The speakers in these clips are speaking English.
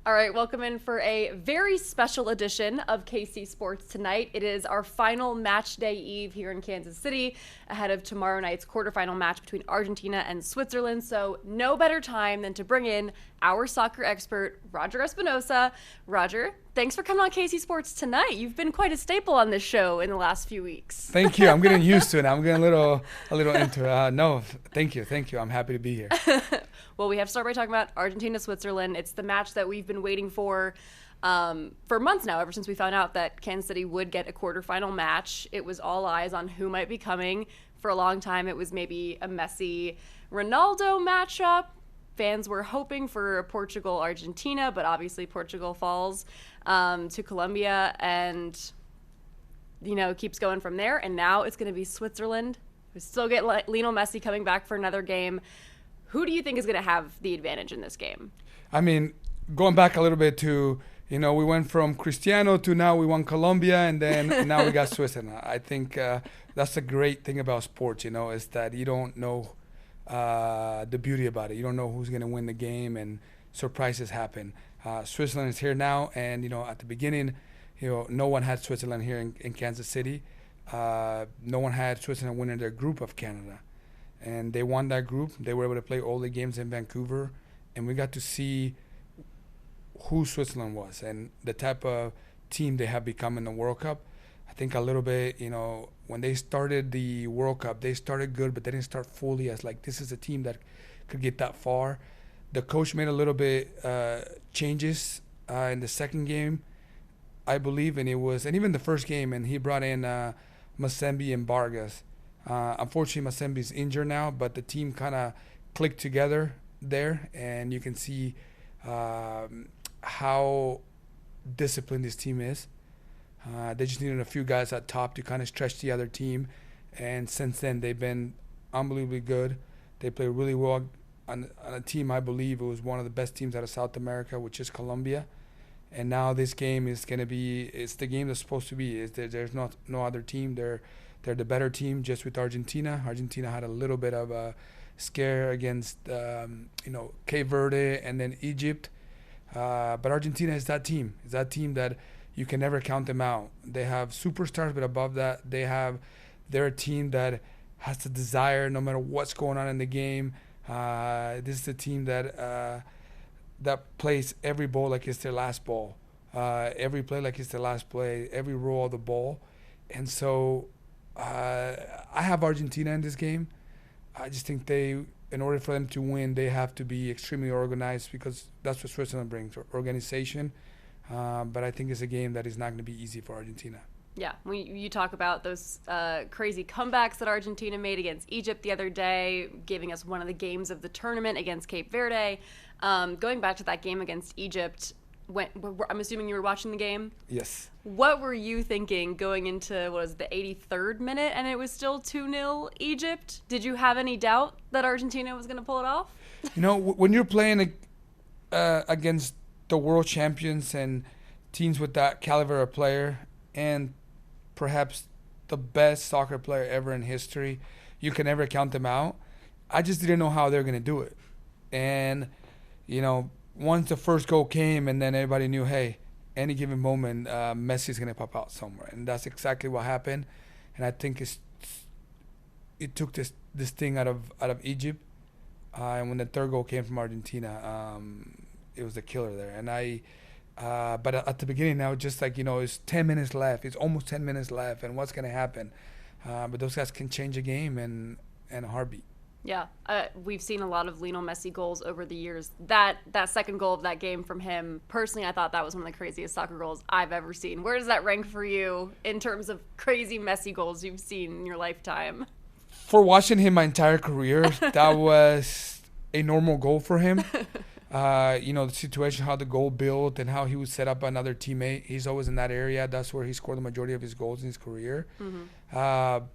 All right, welcome in for a very special edition of KC Sports Tonight. It is our final match day eve here in Kansas City ahead of tomorrow night's quarterfinal match between Argentina and Switzerland. So no better time than to bring in our soccer expert, Roger Espinoza. Roger, thanks for coming on KC Sports Tonight. You've been quite a staple on this show in the last few weeks. Thank you. I'm getting used to it. I'm getting a little into it. No, thank you. I'm happy to be here. Well, we have to start by talking about Argentina-Switzerland. It's the match that we've been waiting for months now, ever since we found out that Kansas City would get a quarterfinal match. It was all eyes on who might be coming. For a long time, it was maybe a Messi-Ronaldo matchup. Fans were hoping for a Portugal-Argentina, but obviously Portugal falls to Colombia and, keeps going from there. And now it's going to be Switzerland. We still get Lionel Messi coming back for another game. Who do you think is going to have the advantage in this game? I mean, going back a little bit to, we went from Cristiano to now we won Colombia, and then now we got Switzerland. I think that's the great thing about sports, is that you don't know the beauty about it. You don't know who's going to win the game, and surprises happen. Switzerland is here now, and, at the beginning, no one had Switzerland here in Kansas City. No one had Switzerland winning their group of Canada. And they won that group. They were able to play all the games in Vancouver. And we got to see who Switzerland was and the type of team they have become in the World Cup. I think a little bit, when they started the World Cup, they started good, but they didn't start fully as like, this is a team that could get that far. The coach made a little bit changes in the second game, I believe, and even the first game, and he brought in Masembi and Vargas. Unfortunately, Masembi's injured now, but the team kind of clicked together there, and you can see how disciplined this team is. They just needed a few guys at top to kind of stretch the other team, and since then they've been unbelievably good. They play really well on a team, I believe it was one of the best teams out of South America, which is Colombia. And now this game is going to be, it's the game that's supposed to be. There's no other team. They're the better team, just with Argentina. Argentina had a little bit of a scare against, Cape Verde and then Egypt. But Argentina is that team. It's that team that you can never count them out. They have superstars, but above that, they're a team that has the desire, no matter what's going on in the game. This is the team that plays every ball like it's their last ball, every play like it's their last play, every roll of the ball. And so I have Argentina in this game. I just think in order for them to win, they have to be extremely organized, because that's what Switzerland brings, organization. But I think it's a game that is not going to be easy for Argentina. Yeah, you talk about those crazy comebacks that Argentina made against Egypt the other day, giving us one of the games of the tournament against Cape Verde. Going back to that game against Egypt, I'm assuming you were watching the game? Yes. What were you thinking going into, the 83rd minute, and it was still 2-0 Egypt? Did you have any doubt that Argentina was going to pull it off? When you're playing against the world champions and teams with that caliber of player, and perhaps the best soccer player ever in history, you can never count them out. I just didn't know how they were going to do it. And, once the first goal came, and then everybody knew, hey, any given moment, Messi's going to pop out somewhere. And that's exactly what happened. And I think it took this thing out of Egypt. And when the third goal came from Argentina, it was the killer there. And but at the beginning now, just like, it's 10 minutes left. It's almost 10 minutes left. And what's going to happen? But those guys can change a game in a heartbeat. Yeah, we've seen a lot of Lionel Messi goals over the years. That second goal of that game from him, personally, I thought that was one of the craziest soccer goals I've ever seen. Where does that rank for you in terms of crazy Messi goals you've seen in your lifetime? For watching him my entire career, that was a normal goal for him. The situation, how the goal built and how he would set up another teammate. He's always in that area. That's where he scored the majority of his goals in his career. Mm-hmm.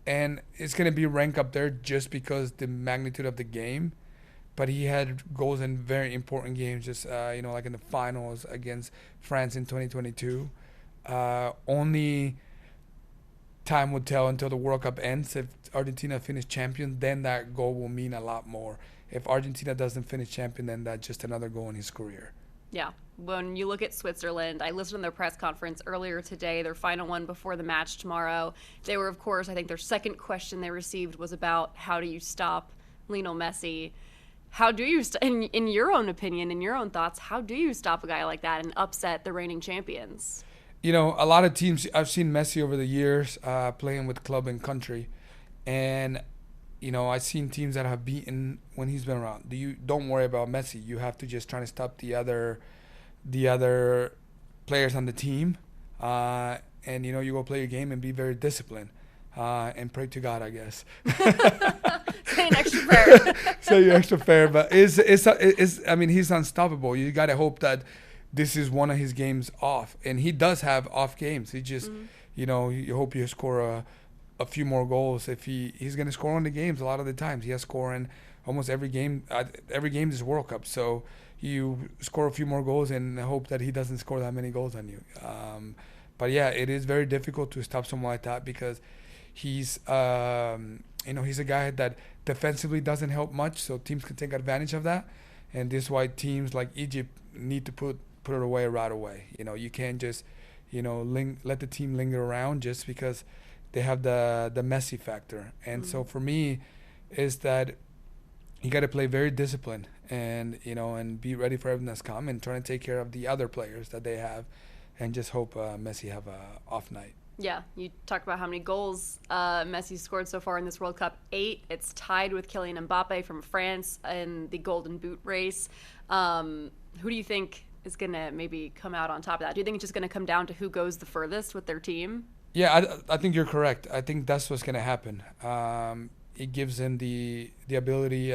And it's going to be ranked up there just because the magnitude of the game. But he had goals in very important games, just, like in the finals against France in 2022. Only time will tell until the World Cup ends. If Argentina finish champion, then that goal will mean a lot more. If Argentina doesn't finish champion, then that's just another goal in his career. Yeah. When you look at Switzerland, I listened to their press conference earlier today, their final one before the match tomorrow. They were, of course, I think their second question they received was about how do you stop Lionel Messi. How do you, in your own opinion, in your own thoughts, how do you stop a guy like that and upset the reigning champions? You know, a lot of teams, I've seen Messi over the years playing with club and country. And, you know, I've seen teams that have beaten when he's been around. Don't worry about Messi. You have to just try to stop the other players on the team. And, you know, you go play your game and be very disciplined. And pray to God, I guess. Say an extra prayer. Say your extra prayer. But I mean, he's unstoppable. You got to hope that this is one of his games off. And he does have off games. He just, you know, you hope you score a few more goals. If he's going to score on the games a lot of the times. He has scoring almost every game. Every game is World Cup. So you score a few more goals and hope that he doesn't score that many goals on you. But, yeah, it is very difficult to stop someone like that because he's, you know, he's a guy that defensively doesn't help much, so teams can take advantage of that. And this is why teams like Egypt need to put it away right away. You know, you can't just, you know, let the team linger around just because they have the Messi factor. And so for me, is that you got to play very disciplined and, you know, and be ready for everything that's come and trying to take care of the other players that they have and just hope Messi have a off night. Yeah, you talked about how many goals Messi scored so far in this World Cup. 8. It's tied with Kylian Mbappe from France in the Golden Boot race. Who do you think is going to maybe come out on top of that? Do you think it's just going to come down to who goes the furthest with their team? Yeah, I think you're correct. I think that's what's going to happen. It gives them the ability,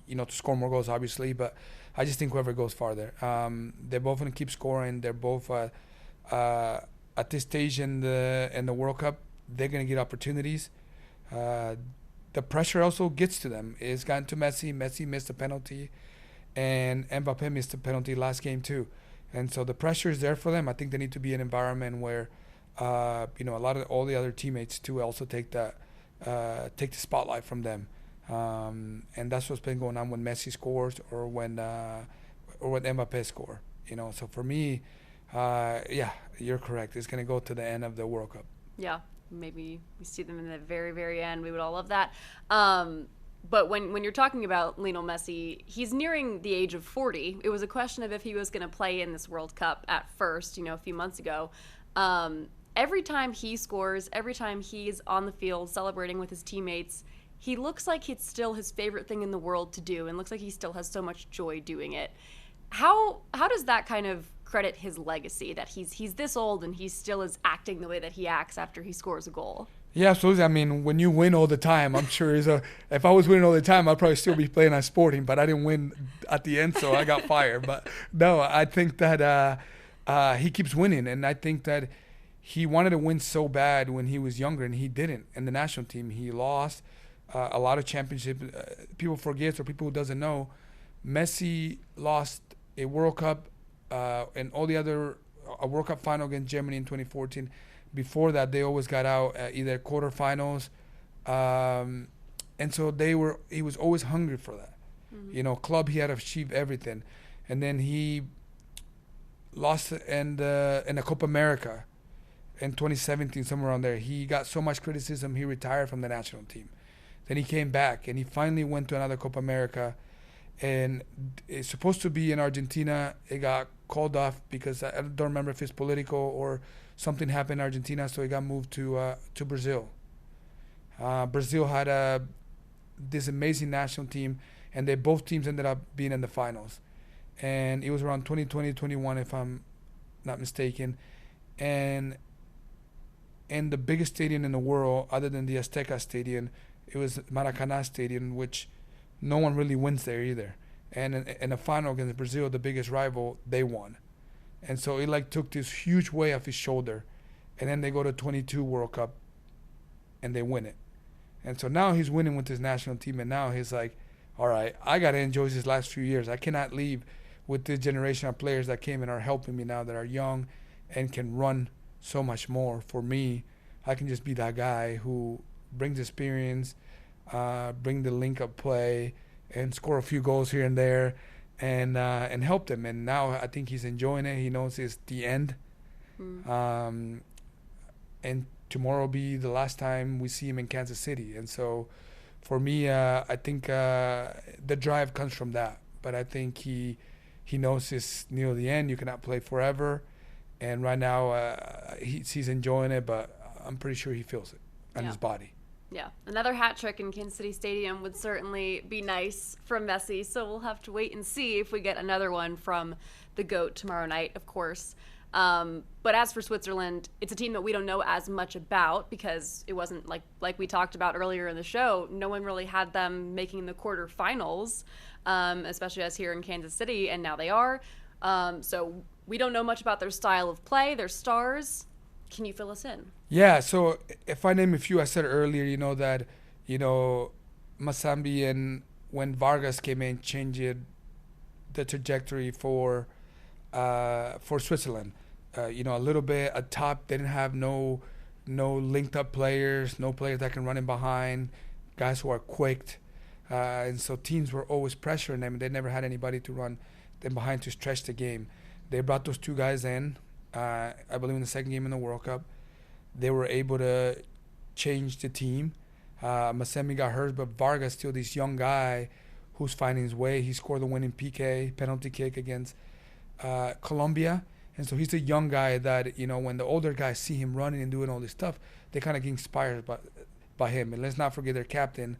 you know, to score more goals, obviously, but I just think whoever goes farther. They're both going to keep scoring. They're both at this stage in the World Cup, they're going to get opportunities. The pressure also gets to them. It's gotten to Messi. Messi missed a penalty, and Mbappe missed a penalty last game too. And so the pressure is there for them. I think they need to be in an environment where, you know, all the other teammates too also take the spotlight from them. And that's what's been going on when Messi scores or when Mbappe score. You know, so for me. Yeah, you're correct. It's going to go to the end of the World Cup. Yeah, maybe we see them in the very, very end. We would all love that. But when you're talking about Lionel Messi, he's nearing the age of 40. It was a question of if he was going to play in this World Cup at first, you know, a few months ago. Every time he scores, every time he's on the field celebrating with his teammates, he looks like it's still his favorite thing in the world to do and looks like he still has so much joy doing it. How does that kind of credit his legacy that he's this old and he still is acting the way that he acts after he scores a goal? Yeah, absolutely. I mean, when you win all the time, I'm sure if I was winning all the time, I'd probably still be playing at Sporting, but I didn't win at the end, so I got fired. But no, I think that he keeps winning, and I think that he wanted to win so bad when he was younger, and he didn't. In the national team, he lost a lot of championships. People forget, or people who doesn't know, Messi lost a World Cup and all the other a World Cup final against Germany in 2014. Before that, they always got out either quarterfinals, and so he was always hungry for that. You know, club, he had achieved everything, and then he lost in the Copa America in 2017, somewhere around there. He got so much criticism, he retired from the national team. Then he came back, and he finally went to another Copa America. And it's supposed to be in Argentina. It got called off because I don't remember if it's political or something happened in Argentina, so it got moved to Brazil. Brazil had this amazing national team, and both teams ended up being in the finals. And it was around 2020-21, if I'm not mistaken. And the biggest stadium in the world, other than the Azteca Stadium, it was Maracanã Stadium, which no one really wins there either. And in the final against Brazil, the biggest rival, they won. And so it took this huge weight off his shoulder. And then they go to 22 World Cup and they win it. And so now he's winning with his national team. And now he's like, all right, I got to enjoy these last few years. I cannot leave with this generation of players that came and are helping me now, that are young and can run so much more. For me, I can just be that guy who brings experience, bring the link-up play, and score a few goals here and there, and helped him. And now I think he's enjoying it. He knows it's the end. And tomorrow will be the last time we see him in Kansas City. And so for me, I think the drive comes from that. But I think he knows it's near the end. You cannot play forever. And right now he's enjoying it, but I'm pretty sure he feels it on his body. Yeah, another hat trick in Kansas City Stadium would certainly be nice from Messi. So we'll have to wait and see if we get another one from the GOAT tomorrow night, of course. But as for Switzerland, it's a team that we don't know as much about because it wasn't like we talked about earlier in the show. No one really had them making the quarterfinals, especially us here in Kansas City, and now they are. So we don't know much about their style of play, their stars. Can you fill us in? Yeah, so if I name a few, I said earlier, that, Masambi and when Vargas came in, changed the trajectory for Switzerland. A little bit at top, they didn't have no linked up players, no players that can run in behind, guys who are quick. And so teams were always pressuring them. They never had anybody to run them behind to stretch the game. They brought those two guys in. I believe in the second game in the World Cup, they were able to change the team. Masemi got hurt, but Vargas, still this young guy who's finding his way. He scored the winning PK, penalty kick against Colombia. And so he's a young guy that, when the older guys see him running and doing all this stuff, they kind of get inspired by him. And let's not forget their captain,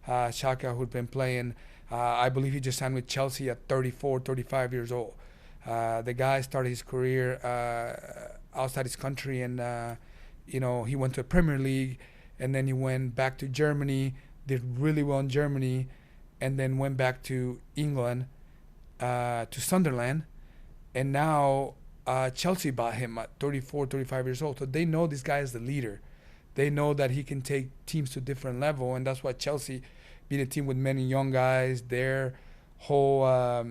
Xhaka, who'd been playing. I believe he just signed with Chelsea at 34, 35 years old. The guy started his career outside his country, and he went to the Premier League, and then he went back to Germany, did really well in Germany, and then went back to England, to Sunderland, and now Chelsea bought him at 34, 35 years old. So they know this guy is the leader. They know that he can take teams to a different level, and that's why Chelsea, being a team with many young guys, their whole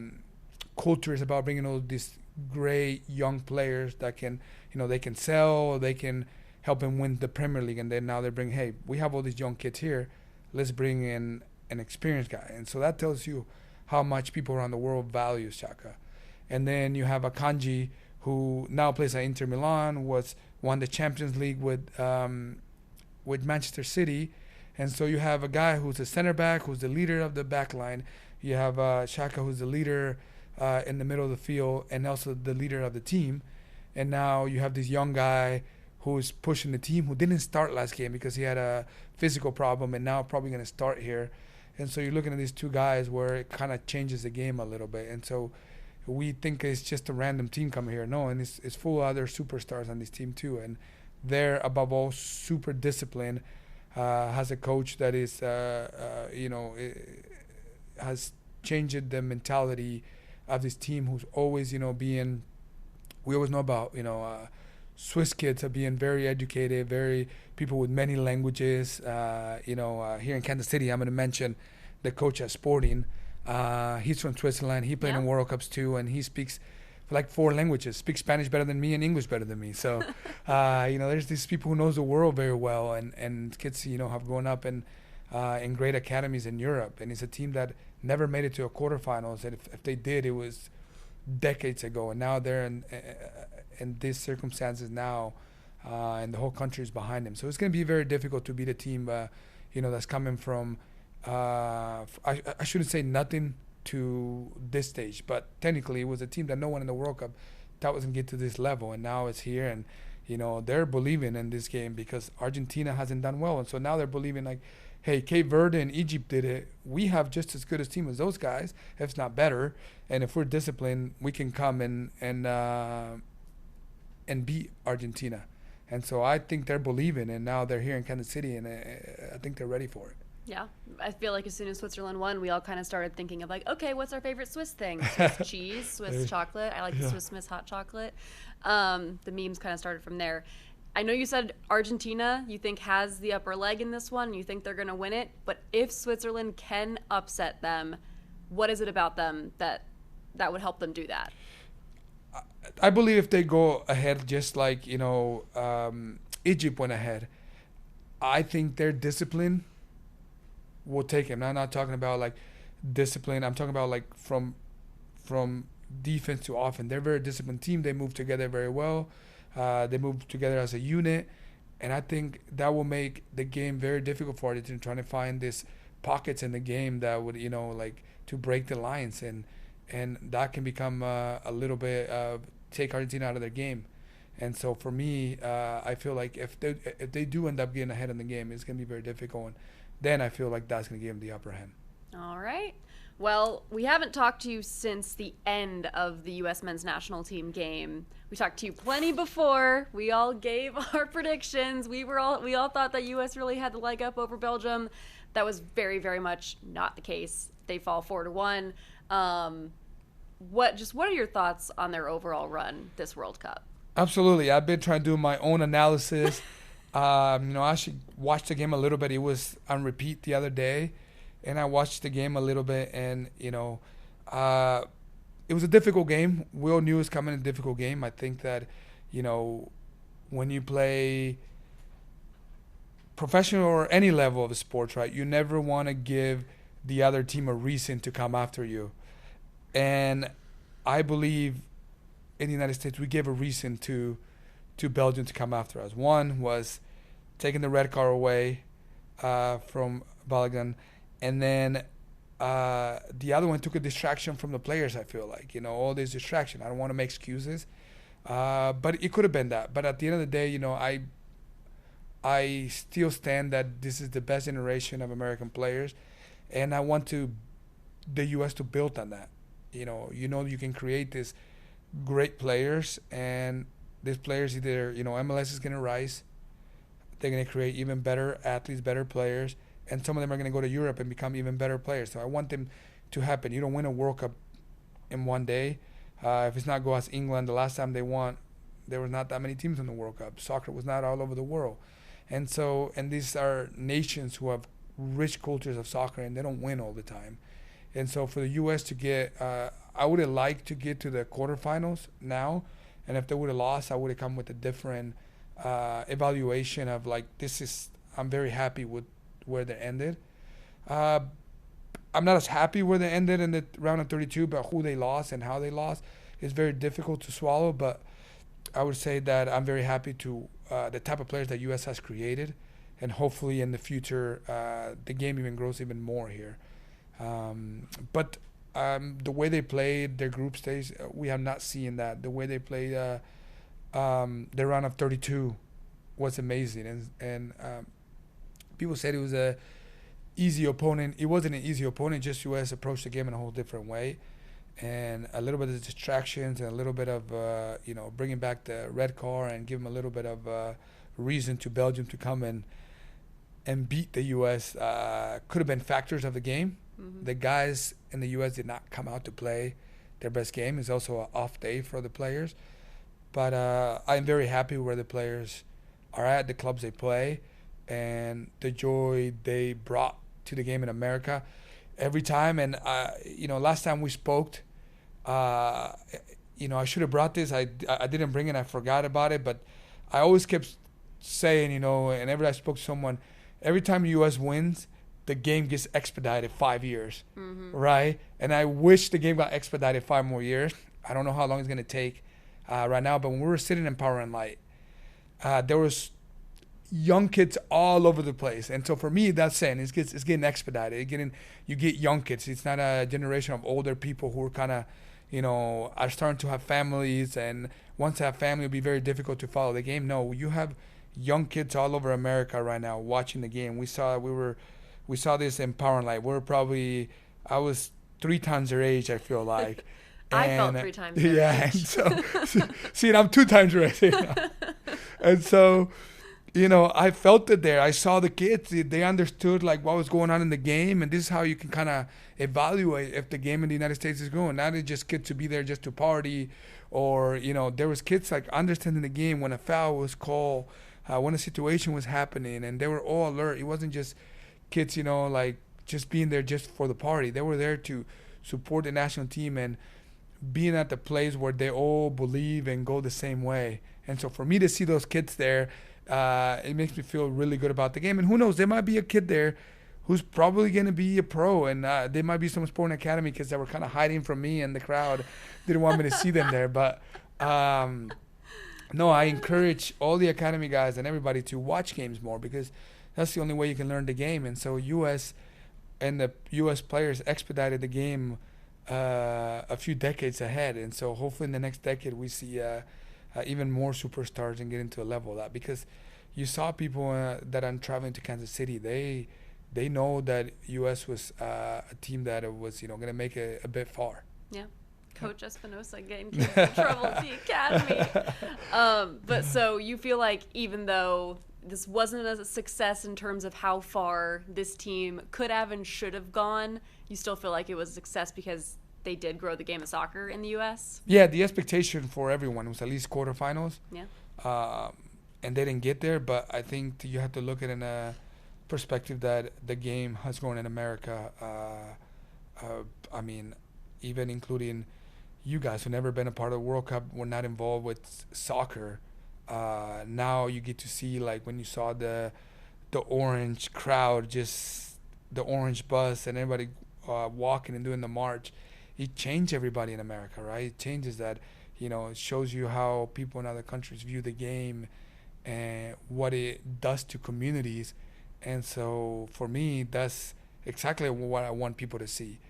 culture is about bringing all these great young players that can, they can sell, they can help him win the Premier League. And then now they bring, hey, we have all these young kids here, let's bring in an experienced guy. And so that tells you how much people around the world value Xhaka. And then you have Akanji, who now plays at Inter Milan, won the Champions League with Manchester City. And so you have a guy who's a center back, who's the leader of the back line. You have Xhaka, who's the leader in the middle of the field and also the leader of the team. And now you have this young guy who's pushing the team, who didn't start last game because he had a physical problem, and now probably going to start here. And so you're looking at these two guys where it kind of changes the game a little bit. And so we think it's just a random team coming here. No, and it's full of other superstars on this team too. And they're, above all, super disciplined, has a coach that is, has changed the mentality of this team, who's always, we always know about, Swiss kids are being very educated, very people with many languages. Here in Kansas City, I'm going to mention the coach at Sporting. He's from Switzerland. He played in World Cups too, and he speaks like 4 languages. Speaks Spanish better than me and English better than me. So, there's these people who knows the world very well, and kids, have grown up in great academies in Europe. And it's a team that never made it to a quarterfinals. And if they did, it was decades ago. And now they're in these circumstances now, and the whole country is behind them. So it's going to be very difficult to beat a team, that's coming from, I shouldn't say nothing to this stage, but technically it was a team that no one in the World Cup thought was going to get to this level. And now it's here, and, they're believing in this game because Argentina hasn't done well. And so now they're believing like, hey, Cape Verde and Egypt did it. We have just as good a team as those guys, if not better. And if we're disciplined, we can come and beat Argentina. And so I think they're believing, and now they're here in Kansas City, and I think they're ready for it. Yeah, I feel like as soon as Switzerland won, we all kind of started thinking of like, okay, what's our favorite Swiss thing? Swiss cheese, Swiss chocolate. I like the Swiss Miss hot chocolate. The memes kind of started from there. I know you said Argentina you think has the upper leg in this one. You think they're going to win it. But if Switzerland can upset them, what is it about them that would help them do that? I believe if they go ahead just like, Egypt went ahead, I think their discipline will take them. I'm not talking about like discipline. I'm talking about like from from defense to offense. They're a very disciplined team. They move together very well. They move together as a unit. And I think that will make the game very difficult for Argentina, trying to find these pockets in the game that would, like to break the lines. And that can become a little bit take Argentina out of their game. And so for me, I feel like if they do end up getting ahead in the game, it's going to be very difficult. And then I feel like that's going to give them the upper hand. All right. Well, we haven't talked to you since the end of the U.S. men's national team game. We talked to you plenty before. We all gave our predictions. We all thought that U.S. really had the leg up over Belgium. That was very, very much not the case. They fall 4-1. What are your thoughts on their overall run this World Cup? Absolutely. I've been trying to do my own analysis. I actually watched the game a little bit. It was on repeat the other day. And I watched the game a little bit, and, it was a difficult game. We all knew it was coming, a difficult game. I think that, when you play professional or any level of sports, right, you never want to give the other team a reason to come after you. And I believe in the United States, we gave a reason to Belgium to come after us. One was taking the red card away from Balogun. And then the other one took a distraction from the players, I feel like. All this distraction. I don't want to make excuses. But it could have been that. But at the end of the day, I still stand that this is the best generation of American players. And I want the U.S. to build on that. You can create these great players. And these players either, MLS is going to rise. They're going to create even better athletes, better players. And some of them are going to go to Europe and become even better players. So I want them to happen. You don't win a World Cup in one day. If it's not go as England, the last time they won, there were not that many teams in the World Cup. Soccer was not all over the world. And these are nations who have rich cultures of soccer, and they don't win all the time. And so for the U.S. to get, I would have liked to get to the quarterfinals now. And if they would have lost, I would have come with a different evaluation of I'm very happy with where they ended. I'm not as happy where they ended in the round of 32, but who they lost and how they lost is very difficult to swallow. But I would say that I'm very happy to the type of players that U.S. has created, and hopefully in the future the game even grows even more here. But the way they played their group stage, we have not seen that. The way they played the round of 32 was amazing, and people said it was a easy opponent. It wasn't an easy opponent. Just U.S. approached the game in a whole different way, and a little bit of distractions and a little bit of bringing back the red card and give them a little bit of reason to Belgium to come and beat the U.S. Could have been factors of the game. Mm-hmm. The guys in the U.S. did not come out to play their best game. It's also an off day for the players, but I'm very happy where the players are at, the clubs they play, and the joy they brought to the game in America every time. And, last time we spoke, I should have brought this. I didn't bring it. I forgot about it. But I always kept saying, and every time I spoke to someone, every time the U.S. wins, the game gets expedited 5 years, mm-hmm. right? And I wish the game got expedited 5 more years. I don't know how long it's going to take right now. But when we were sitting in Power and Light, there was young kids all over the place. And so for me, that's saying it's getting expedited. You get young kids. It's not a generation of older people who are kind of, are starting to have families. And once they have family, it'll be very difficult to follow the game. No, you have young kids all over America right now watching the game. We saw this in Power and Light. I was 3 times their age, I feel like. I felt 3 times their age. And so, see, I'm 2 times their age. And so, I felt it there. I saw the kids. They understood what was going on in the game, and this is how you can kind of evaluate if the game in the United States is going. Not just kids to be there just to party, or there was kids understanding the game when a foul was called, when a situation was happening, and they were all alert. It wasn't just kids, just being there just for the party. They were there to support the national team and being at the place where they all believe and go the same way. And so for me to see those kids there, it makes me feel really good about the game. And who knows, there might be a kid there who's probably going to be a pro. And there might be some sporting academy kids that were kind of hiding from me, and the crowd didn't want me to see them there. But no, I encourage all the academy guys and everybody to watch games more, because that's the only way you can learn the game. And so the U.S. players expedited the game a few decades ahead. And so hopefully in the next decade we see even more superstars and get into a level of that, because you saw people that are traveling to Kansas City. They know that U.S. was a team that was going to make a bit far. Yeah. Coach Espinoza getting kids in trouble at the academy. But so you feel like even though this wasn't a success in terms of how far this team could have and should have gone, you still feel like it was a success because they did grow the game of soccer in the U.S.? Yeah, the expectation for everyone was at least quarterfinals. Yeah. And they didn't get there, but I think you have to look at it in a perspective that the game has grown in America. I mean, even including you guys who never been a part of the World Cup, were not involved with soccer. Now you get to see, like when you saw the orange crowd, just the orange bus and everybody walking and doing the march. It changed everybody in America, right? It changes that, it shows you how people in other countries view the game and what it does to communities. And so for me, that's exactly what I want people to see,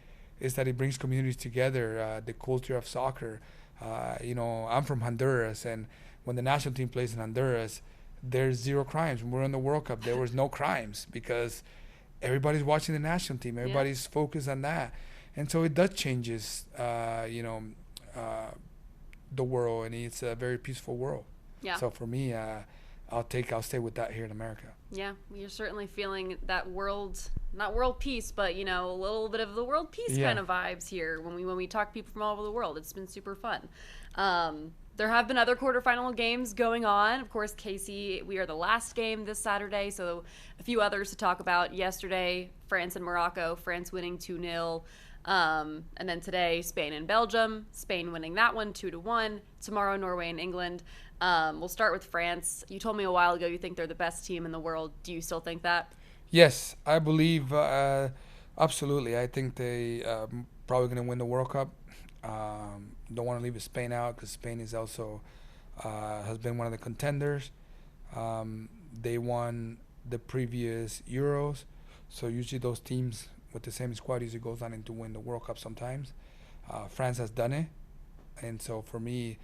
is that it brings communities together, the culture of soccer. I'm from Honduras, and when the national team plays in Honduras, there's zero crimes. When we're in the World Cup, there was no crimes, because everybody's watching the national team. Everybody's focused on that. And so it does changes, the world, and it's a very peaceful world. Yeah. So for me, I'll stay with that here in America. Yeah, you're certainly feeling that not world peace, but a little bit of the world peace kind of vibes here when we talk to people from all over the world. It's been super fun. There have been other quarterfinal games going on. Of course, Casey, we are the last game this Saturday, so a few others to talk about. Yesterday, France and Morocco, France winning 2-0. And then today, Spain and Belgium, Spain winning that one 2-1. Tomorrow, Norway and England. We'll start with France. You told me a while ago you think they're the best team in the world. Do you still think that? Yes, I believe absolutely. I think they probably going to win the World Cup. Don't want to leave Spain out, because Spain is also has been one of the contenders. They won the previous Euros, so usually those teams with the same squad usually goes on to win the World Cup sometimes. France has done it, and so for me,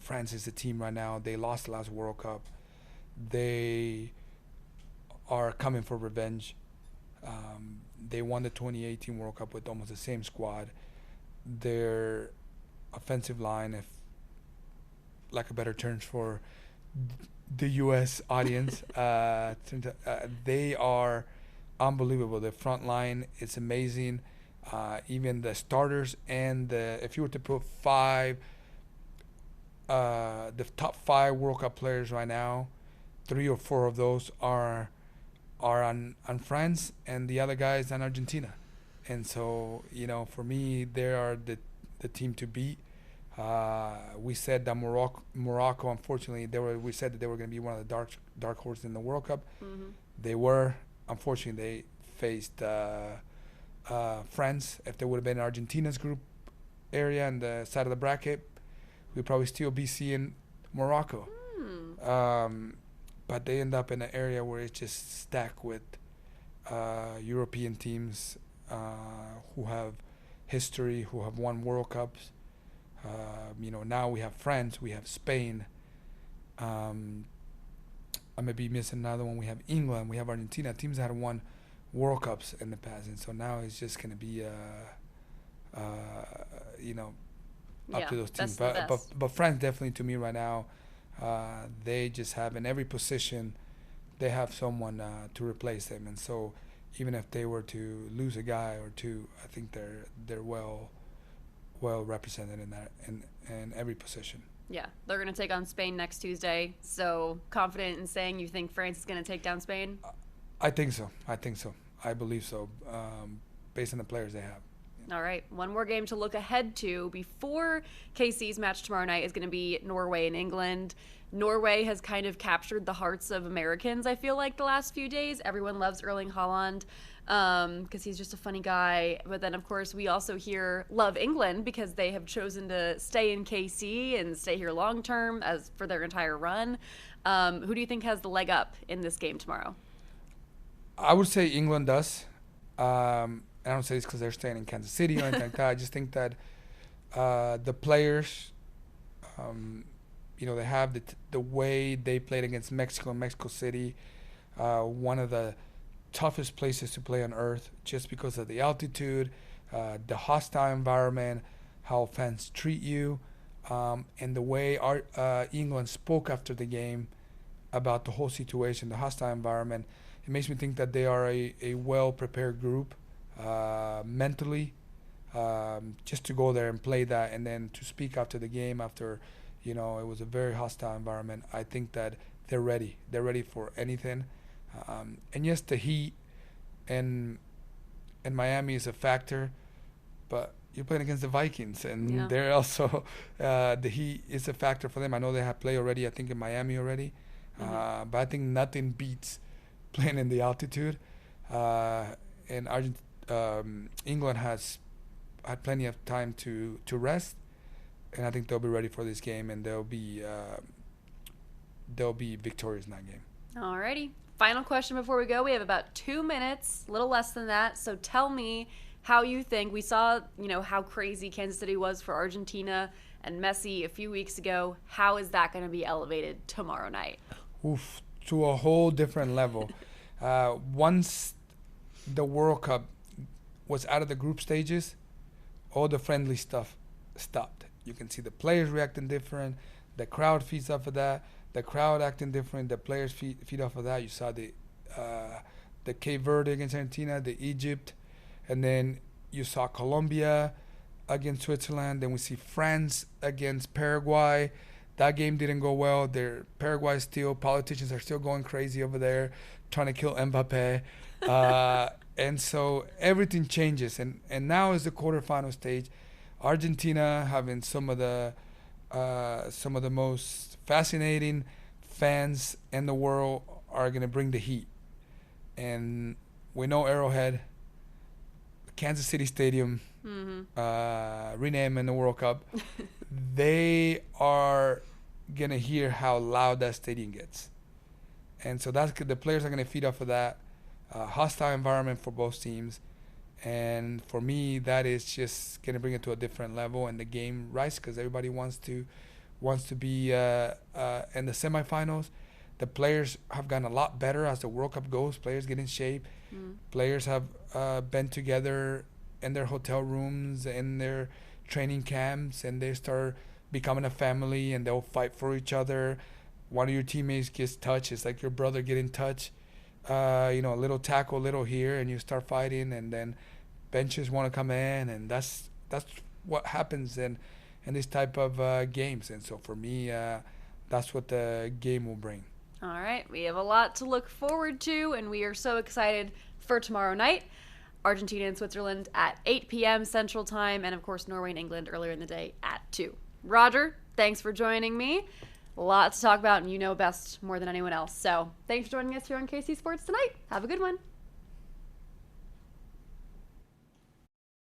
France is the team right now. They lost the last World Cup. They are coming for revenge. They won the 2018 World Cup with almost the same squad. Their offensive line, if lack of better terms for the U.S. audience, they are unbelievable. The front line is amazing. Even the starters and if you were to put the top 5 World Cup players right now, 3 or 4 of those are on France, and the other guys on Argentina. And so, for me, they are the team to beat. We said that Morocco, unfortunately, we said that they were going to be one of the dark horses in the World Cup. Mm-hmm. They were. Unfortunately, they faced France. If they would have been in Argentina's group area and the side of the bracket, we'd probably still be seeing Morocco. But they end up in an area where it's just stacked with European teams who have history, who have won World Cups. Now we have France, we have Spain. I may be missing another one. We have England, we have Argentina, teams that have won World Cups in the past. And so now it's just going to be, up to those teams. But France definitely, to me right now, they just have in every position, they have someone to replace them. And so even if they were to lose a guy or two, I think they're well represented in every position. Yeah, they're going to take on Spain next Tuesday. So confident in saying you think France is going to take down Spain? I think so. I believe so, based on the players they have. All right, one more game to look ahead to before KC's match tomorrow night is going to be Norway and England. Norway has kind of captured the hearts of Americans, I feel like, the last few days. Everyone loves Erling Haaland because he's just a funny guy. But then, of course, we also love England because they have chosen to stay in KC and stay here long term as for their entire run. Who do you think has the leg up in this game tomorrow? I would say England does. I don't say it's because they're staying in Kansas City or anything like that. I just think that the players, they have the way they played against Mexico and Mexico City, one of the toughest places to play on earth just because of the altitude, the hostile environment, how fans treat you, and the way England spoke after the game about the whole situation, the hostile environment. It makes me think that they are a well-prepared group mentally, just to go there and play that, and then to speak after the game after, it was a very hostile environment. I think that they're ready. They're ready for anything. And yes, the heat and Miami is a factor, but you're playing against the Vikings, and they're also the heat is a factor for them. I know they have played already, I think, in Miami already, but I think nothing beats playing in the altitude. And England has had plenty of time to rest, and I think they'll be ready for this game, and they'll be victorious in that game. Alrighty. Final question before we go. We have about 2 minutes, a little less than that. So tell me how you think. We saw, how crazy Kansas City was for Argentina and Messi a few weeks ago. How is that going to be elevated tomorrow night? Oof, to a whole different level. Once the World Cup was out of the group stages, all the friendly stuff stopped. You can see the players reacting different. The crowd feeds off of that. The crowd acting different. The players feed off of that. You saw the Cape Verde against Argentina, the Egypt, and then you saw Colombia against Switzerland. Then we see France against Paraguay. That game didn't go well. Politicians are still going crazy over there, trying to kill Mbappe. And so everything changes. And now is the quarterfinal stage. Argentina having some of the most fascinating fans in the world are going to bring the heat. And we know Arrowhead, Kansas City Stadium, rename in the World Cup. They are going to hear how loud that stadium gets. And so the players are going to feed off of that hostile environment for both teams. And for me, that is just going to bring it to a different level, and the game rises because everybody wants to be in the semifinals. The players have gotten a lot better as the World Cup goes. Players get in shape. Players have been together in their hotel rooms, in their training camps, and they start becoming a family, and they'll fight for each other. One of your teammates gets touched. It's like your brother getting touched. A little tackle, little here, and you start fighting, and then benches want to come in, and that's what happens in this type of games. And so for me, that's what the game will bring. All right, we have a lot to look forward to, and we are so excited for tomorrow night. Argentina and Switzerland at 8 p.m. Central Time, and of course Norway and England earlier in the day at 2. Roger, thanks for joining me. A lot to talk about, and you know best more than anyone else. So thanks for joining us here on KC Sports tonight. Have a good one.